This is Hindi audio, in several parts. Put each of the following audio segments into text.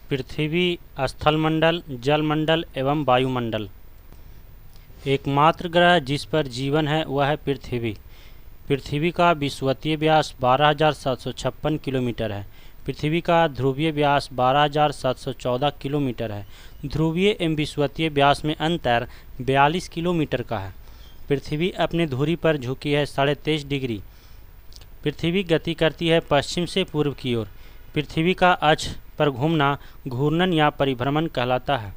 पृथ्वी, स्थलमंडल, जलमंडल एवं वायुमंडल। एकमात्र ग्रह जिस पर जीवन है वह है पृथ्वी। पृथ्वी का विषुवतीय व्यास 12,756 किलोमीटर है। पृथ्वी का ध्रुवीय व्यास 12,714 किलोमीटर है। ध्रुवीय एवं विषुवतीय व्यास में अंतर 42 किलोमीटर का है। पृथ्वी अपने धुरी पर झुकी है 23.5 डिग्री। पृथ्वी गति करती है पश्चिम से पूर्व की ओर। पृथ्वी का अक्ष पर घूमना घूर्णन या परिभ्रमण कहलाता है।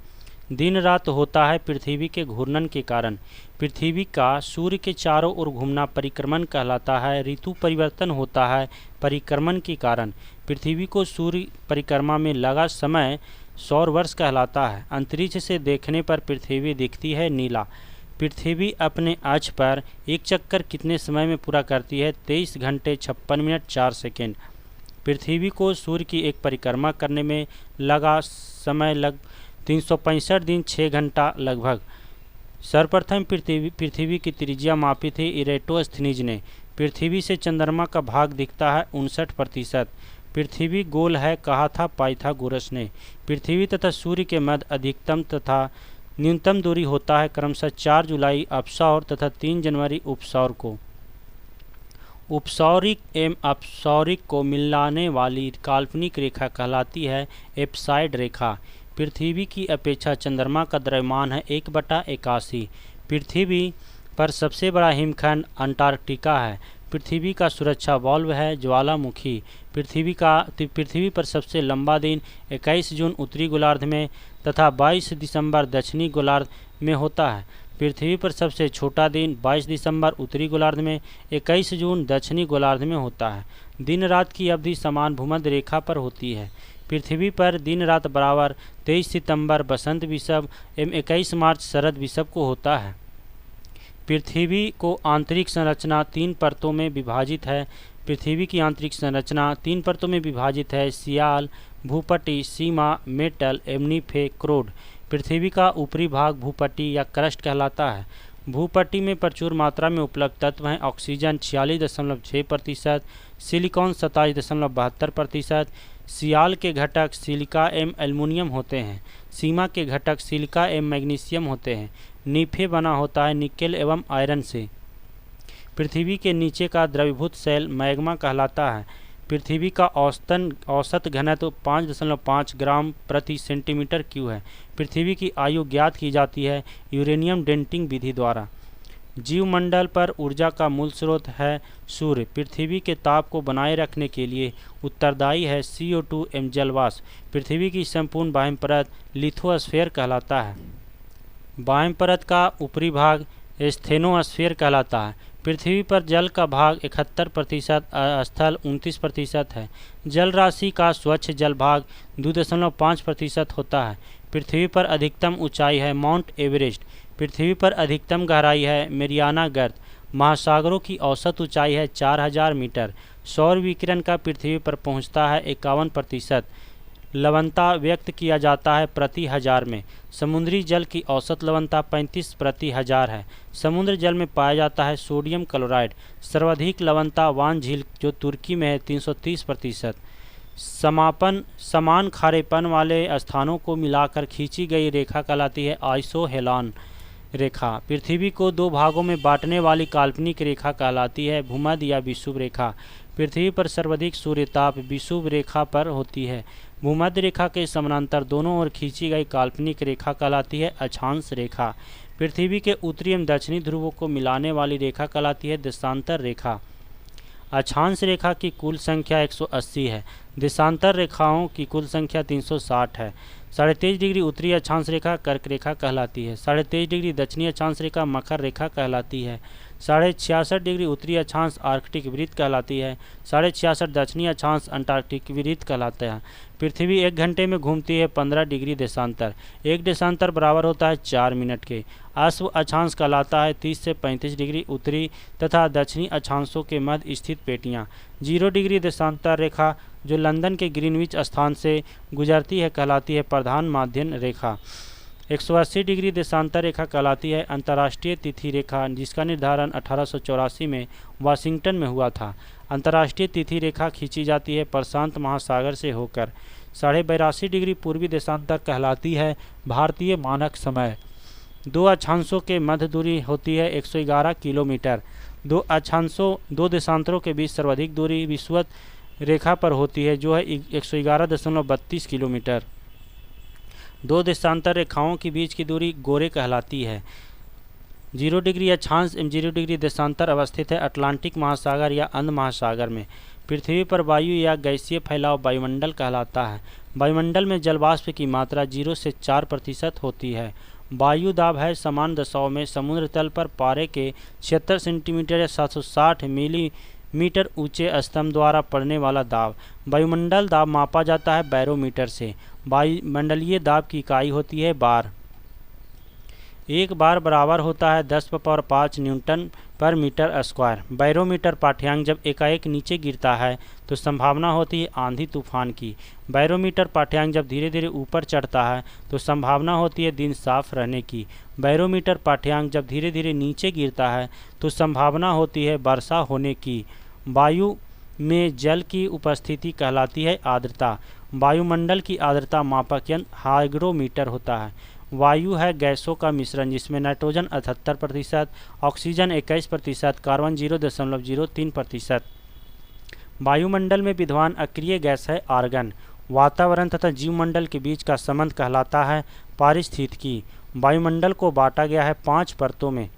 दिन रात होता है पृथ्वी के घूर्णन के कारण। पृथ्वी का सूर्य के चारों ओर घूमना परिक्रमण कहलाता है। ऋतु परिवर्तन होता है परिक्रमण के कारण। पृथ्वी को सूर्य परिक्रमा में लगा समय सौर वर्ष कहलाता है। अंतरिक्ष से देखने पर पृथ्वी दिखती है नीला। पृथ्वी अपने अक्ष पर एक चक्कर कितने समय में पूरा करती है? 23 घंटे 56 मिनट 4 सेकेंड। पृथ्वी को सूर्य की एक परिक्रमा करने में लगा समय 365 दिन 6 घंटा लगभग। सर्वप्रथम पृथ्वी की त्रिज्या मापी थी इरेटोस्थनीज ने। पृथ्वी से चंद्रमा का भाग दिखता है 59%। पृथ्वी गोल है कहा था पाइथागोरस ने। पृथ्वी तथा सूर्य के मध्य अधिकतम तथा न्यूनतम दूरी होता है क्रमशः 4 जुलाई अपसौर तथा 3 जनवरी उपसौर को। उपसौरिक एवं अपसौरिक को मिलाने वाली काल्पनिक रेखा कहलाती है एप्साइड रेखा। पृथ्वी की अपेक्षा चंद्रमा का द्रव्यमान है 1/81। पृथ्वी पर सबसे बड़ा हिमखंड अंटार्कटिका है। पृथ्वी का सुरक्षा वाल्व है ज्वालामुखी। पृथ्वी पर सबसे लंबा दिन 21 जून उत्तरी गोलार्ध में तथा 22 दिसंबर दक्षिणी गोलार्ध में होता है। पृथ्वी पर सबसे छोटा दिन 22 दिसंबर उत्तरी गोलार्ध में, 21 जून दक्षिणी गोलार्ध में होता है। दिन रात की अवधि समान भूमध्य रेखा पर होती है। पृथ्वी पर दिन रात बराबर 23 सितंबर बसंत विषुव एवं 21 मार्च शरद विषुव को होता है। पृथ्वी को आंतरिक संरचना 3 परतों में विभाजित है। पृथ्वी की आंतरिक संरचना 3 परतों में विभाजित है। सियाल, भूपट्टी, सीमा, मेटल एवं नीफे, क्रोड। पृथ्वी का ऊपरी भाग भूपट्टी या क्रस्ट कहलाता है। भूपट्टी में प्रचुर मात्रा में उपलब्ध तत्व हैं ऑक्सीजन 46.6%, सिलिकॉन 27.72%। सियाल के घटक सिलिका एवं एल्युमिनियम होते हैं। सीमा के घटक सिलिका एवं मैग्नीशियम होते हैं। नीफे बना होता है निकेल एवं आयरन से। पृथ्वी के नीचे का द्रवीभूत सेल मैग्मा कहलाता है। पृथ्वी का औसत घनत्व 5.5 ग्राम प्रति सेंटीमीटर क्यूब है। पृथ्वी की आयु ज्ञात की जाती है यूरेनियम डेटिंग विधि द्वारा। जीवमंडल पर ऊर्जा का मूल स्रोत है सूर्य। पृथ्वी के ताप को बनाए रखने के लिए उत्तरदायी है CO2 एवं जलवाष्प। पृथ्वी की संपूर्ण बाह्य परत लिथोस्फीयर कहलाता है। बाह्य परत का ऊपरी भाग स्टेनोस्फीयर कहलाता है। पृथ्वी पर जल का भाग 71%, स्थल 29% है। जल राशि का स्वच्छ जल भाग 2.5% होता है। पृथ्वी पर अधिकतम ऊंचाई है माउंट एवरेस्ट। पृथ्वी पर अधिकतम गहराई है मेरियाना गर्त। महासागरों की औसत ऊंचाई है 4000 मीटर। सौर विकिरण का पृथ्वी पर पहुंचता है 51%। लवणता व्यक्त किया जाता है प्रति हजार में। समुद्री जल की औसत लवणता 35 प्रति हजार है। समुद्र जल में पाया जाता है सोडियम क्लोराइड। सर्वाधिक लवणता वान झील जो तुर्की में है 330%। समान खारेपन वाले स्थानों को मिलाकर खींची गई रेखा कहलाती है आइसोहेलान रेखा। पृथ्वी को 2 भागों में बांटने वाली काल्पनिक रेखा कहलाती है भूमध्य या विषुव रेखा। पृथ्वी पर सर्वाधिक सूर्यताप विषुव रेखा पर होती है। भूमध्य रेखा के समानांतर दोनों ओर खींची गई काल्पनिक रेखा कहलाती है अक्षांश रेखा। पृथ्वी के उत्तरी एवं दक्षिणी ध्रुवों को मिलाने वाली रेखा कहलाती है देशांतर रेखा। अक्षांश रेखा की कुल संख्या 180 है। देशांतर रेखाओं की कुल संख्या 360 है। 23.5 डिग्री उत्तरी अक्षांश रेखा कर्क रेखा कहलाती है। 23.5 डिग्री दक्षिणी अक्षांश रेखा मकर रेखा कहलाती है। 66.5 डिग्री उत्तरी अक्षांश आर्कटिक वृत्त कहलाती है। 66.5 दक्षिणी अक्षांश अंटार्कटिक वृत्त कहलाता है। पृथ्वी 1 घंटे में घूमती है 15 डिग्री देशांतर। 1 देशांतर बराबर होता है 4 मिनट के। अश्व अक्षांश कहलाता है 30 से 35 डिग्री उत्तरी तथा दक्षिणी अक्षांशों के मध्य स्थित पेटियाँ। 0 डिग्री देशांतर रेखा जो लंदन के ग्रीनविच स्थान से गुजरती है कहलाती है प्रधान माध्य रेखा। 180 डिग्री देशांतर रेखा कहलाती है अंतर्राष्ट्रीय तिथि रेखा, जिसका निर्धारण 1884 में वाशिंगटन में हुआ था। अंतर्राष्ट्रीय तिथि रेखा खींची जाती है प्रशांत महासागर से होकर। 82.5 डिग्री पूर्वी देशांतर कहलाती है भारतीय मानक समय। दो अक्षांशों के मध्य दूरी होती है 111 किलोमीटर। दो देशांतरों के बीच सर्वाधिक दूरी विषुवत रेखा पर होती है जो है 111.32 किलोमीटर। दो देशांतर रेखाओं के बीच की दूरी गोरे कहलाती है। 0 डिग्री अक्षांश एवं 0 डिग्री देशांतर अवस्थित है अटलांटिक महासागर या अंध महासागर में। पृथ्वी पर वायु या गैसीय फैलाव वायुमंडल कहलाता है। वायुमंडल में जलवाष्प की मात्रा 0 से 4% होती है। वायु दाब है समान दशाओं में समुद्र तल पर पारे के 76 सेंटीमीटर या 760 मिलीमीटर ऊंचे स्तंभ द्वारा पड़ने वाला दाब। वायुमंडल दाब मापा जाता है बैरोमीटर से। वायुमंडलीय दाब की इकाई होती है बार। एक बार बराबर होता है 10⁵ न्यूटन पर मीटर स्क्वायर। बैरोमीटर पाठ्यांक जब एकाएक नीचे गिरता है तो संभावना होती है आंधी तूफान की। बैरोमीटर पाठ्यांक जब धीरे धीरे ऊपर चढ़ता है तो संभावना होती है दिन साफ रहने की। बैरोमीटर पाठ्यांक जब धीरे धीरे नीचे गिरता है तो संभावना होती है वर्षा होने की। वायु में जल की उपस्थिति कहलाती है आर्द्रता। वायुमंडल की आर्द्रता मापक यंत्र हाइग्रोमीटर होता है। वायु है गैसों का मिश्रण जिसमें नाइट्रोजन 78%, ऑक्सीजन 21%, कार्बन 0.03%। वायुमंडल में विद्यमान अक्रिय गैस है आर्गन। वातावरण तथा जीवमंडल के बीच का संबंध कहलाता है पारिस्थितिकी। वायुमंडल को बांटा गया है 5 परतों में।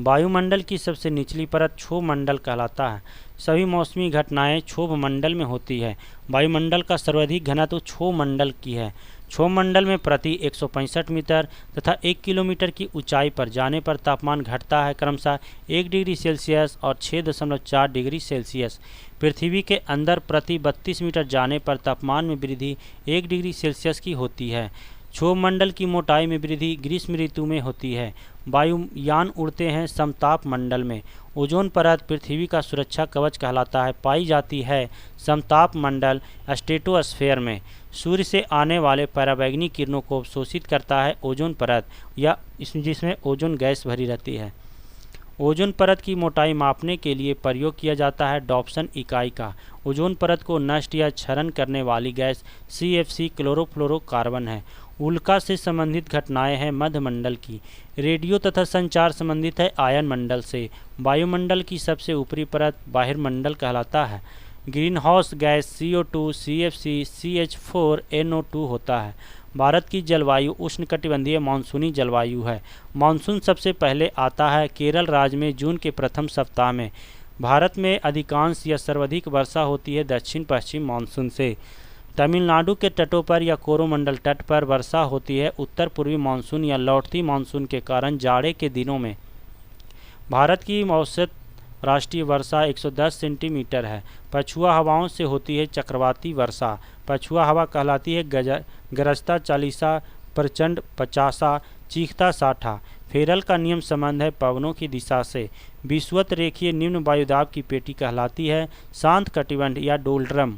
वायुमंडल की सबसे निचली परत क्षोभ मंडल कहलाता है। सभी मौसमी घटनाएं क्षोभ मंडल में होती है। वायुमंडल का सर्वाधिक घनत्व क्षोभ मंडल की है। क्षोभ मंडल में प्रति 165 मीटर तथा 1 किलोमीटर की ऊंचाई पर जाने पर तापमान घटता है क्रमशः 1 डिग्री सेल्सियस और 6.4 डिग्री सेल्सियस। पृथ्वी के अंदर प्रति 32 मीटर जाने पर तापमान में वृद्धि 1 डिग्री सेल्सियस की होती है। क्षोभ मंडल की मोटाई में वृद्धि ग्रीष्म ऋतु में होती है। वायुयान उड़ते हैं समताप मंडल में। ओजोन परत पृथ्वी का सुरक्षा कवच कहलाता है पाई जाती है समताप मंडल स्ट्रेटोस्फेयर में। सूर्य से आने वाले पराबैंगनी किरणों को अवशोषित करता है ओजोन परत या जिसमें ओजोन गैस भरी रहती है। ओजोन परत की मोटाई मापने के लिए प्रयोग किया जाता है डॉप्सन इकाई का। ओजोन परत को नष्ट या क्षरण करने वाली गैस CFC क्लोरोफ्लोरोकार्बन है। उल्का से संबंधित घटनाएं हैं मध्यमंडल की। रेडियो तथा संचार संबंधित है आयन मंडल से। वायुमंडल की सबसे ऊपरी परत बाह्यमंडल कहलाता है। Green house gas CO2 CFC CH4 NO2 होता है। भारत की जलवायु उष्णकटिबंधीय मानसूनी जलवायु है। मानसून सबसे पहले आता है केरल राज्य में जून के प्रथम सप्ताह में। भारत में अधिकांश या सर्वाधिक वर्षा होती है दक्षिण पश्चिम मानसून से। तमिलनाडु के तटों पर या कोरोमंडल तट पर वर्षा होती है उत्तर पूर्वी मानसून या लौटती मानसून के कारण जाड़े के दिनों में। भारत की औसत राष्ट्रीय वर्षा 110 सेंटीमीटर है। पछुआ हवाओं से होती है चक्रवाती वर्षा। पछुआ हवा कहलाती है गरजता 40, प्रचंड 50, चीखता 60। फेरल का नियम संबंध है पवनों की दिशा से। विषुवत रेखीय निम्न वायुदाब की पेटी कहलाती है शांत कटिबंध या डोलड्रम।